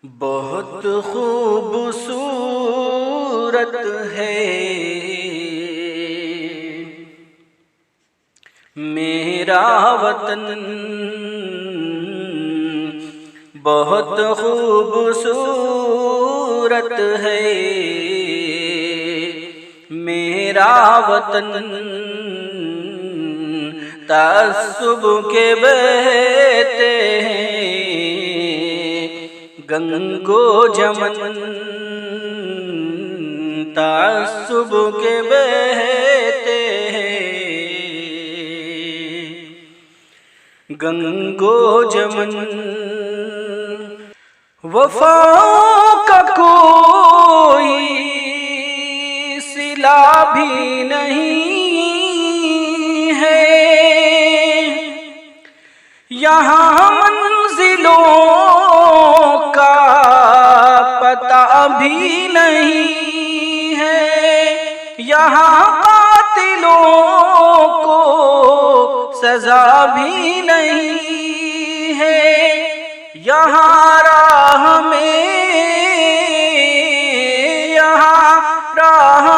बहुत खूबसूरत है मेरा वतन, बहुत खूबसूरत है मेरा वतन। तासुब के बहते हैं गंगो जमन, तासुब के बहते हैं गंगो जमन। वफा का कोई सिला भी नहीं है, यहाँ मंजिलों का पता भी नहीं है, यहाँ कातिलों को सजा भी नहीं है, यहाँ राह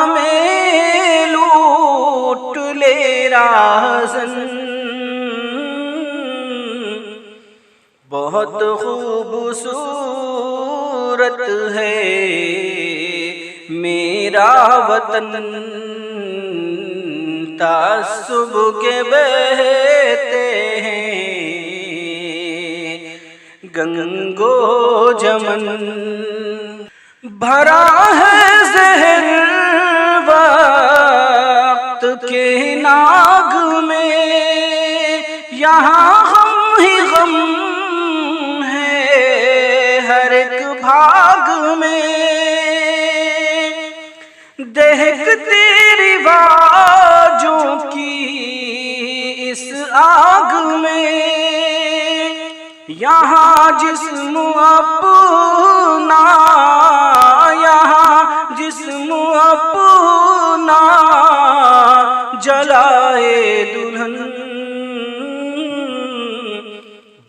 में लूट ले राहज़न। बहुत खूबसूरत है मेरा वतन, तासुब के बहते हैं गंगो जमन। भरा है ज़हर वक्त के नाग में, यहाँ गम ही गम है हर एक भाग में। दहकती रिवाजों की इस आग में, यहाँ जिस्म अपना, यहाँ जिस्म अपना जलाए दुल्हन।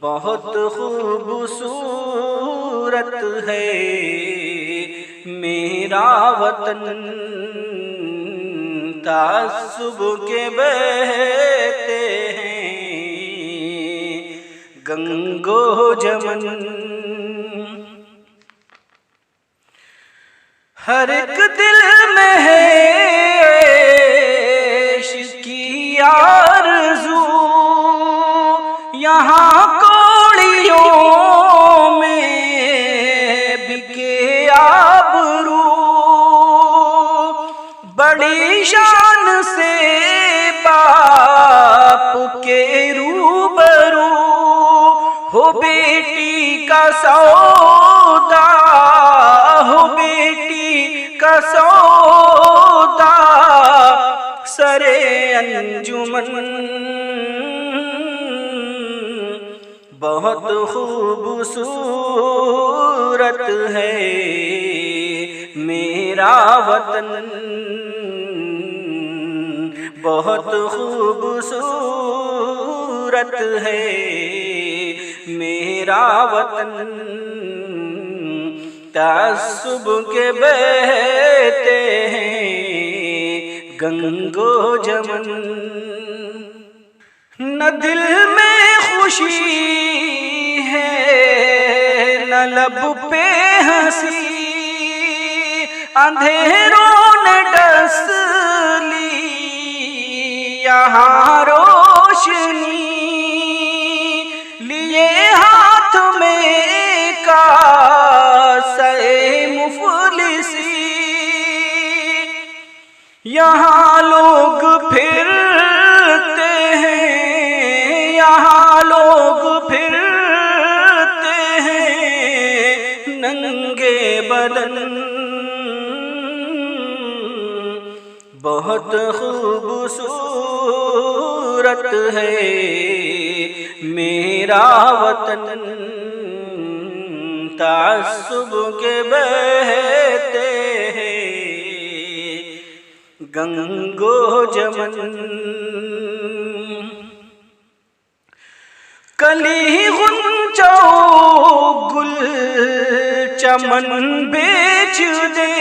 बहुत खूबसूरत है मेरा वतन, तासुब के बहते हैं गंगो जमन। हर एक दिल में है इश्क़ी आरज़ू, यहाँ कोड़ियों में बिके आबरू। बड़ी शान से बाप के रूबरू, हो बेटी का सौदा, हो बेटी का सौदा सरे अंजुमन। बहुत खूबसूरत है मेरा वतन, बहुत खूबसूरत है मेरा वतन। तासुब के बहते हैं गंगो जमन। न दिल में खुशी है न लब पे हंसी, अंधेरों ने डस ली यहाँ रोशनी। लिए हाथ में कासे मुफलिसी, यहाँ लोग फिरते हैं, यहाँ लोग फिरते हैं नंगे बदन। बहुत खूबसूरत है मेरा वतन, तासुब के बहते हैं गंगो जमन। कली गुंजो गुल चमन बेच दे,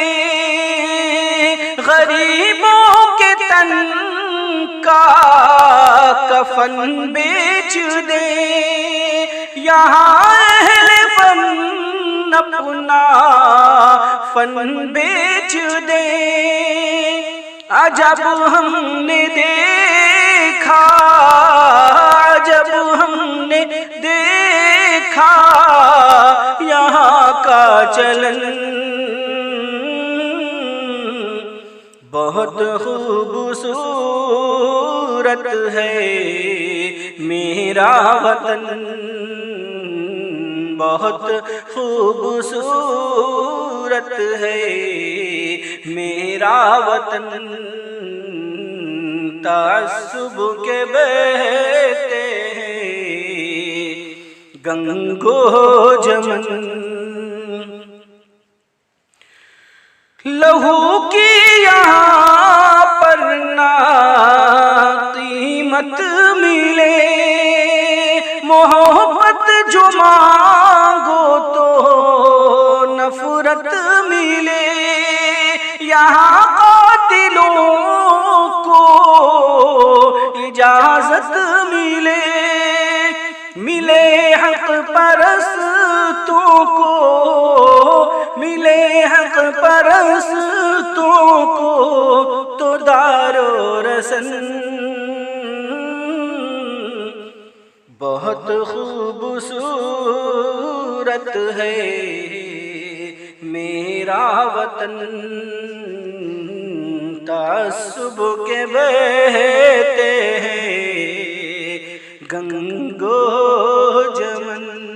गरीबों के तन का कफन बेच दे। यहाँ अहले फन अपना फन बेच दे। अजब हमने देखा, जब हमने देखा यहाँ का चलन, बहुत खूबसूरत है मेरा वतन, बहुत खूबसूरत है मेरा वतन। तासुब के बहते हैं गंगो जमन, लहू की यहाँ पर ना कीमत मिले, मोहब्बत जो मांगो तो नफरत मिले। यहाँ कातिलों को इजाजत मिले, मिले हक परस्तों को, मिले हक परस्तों को तो दारो रसन, बहुत खूबसूरत है मेरा वतन। तासुब के बहते हैं गंगो जमन।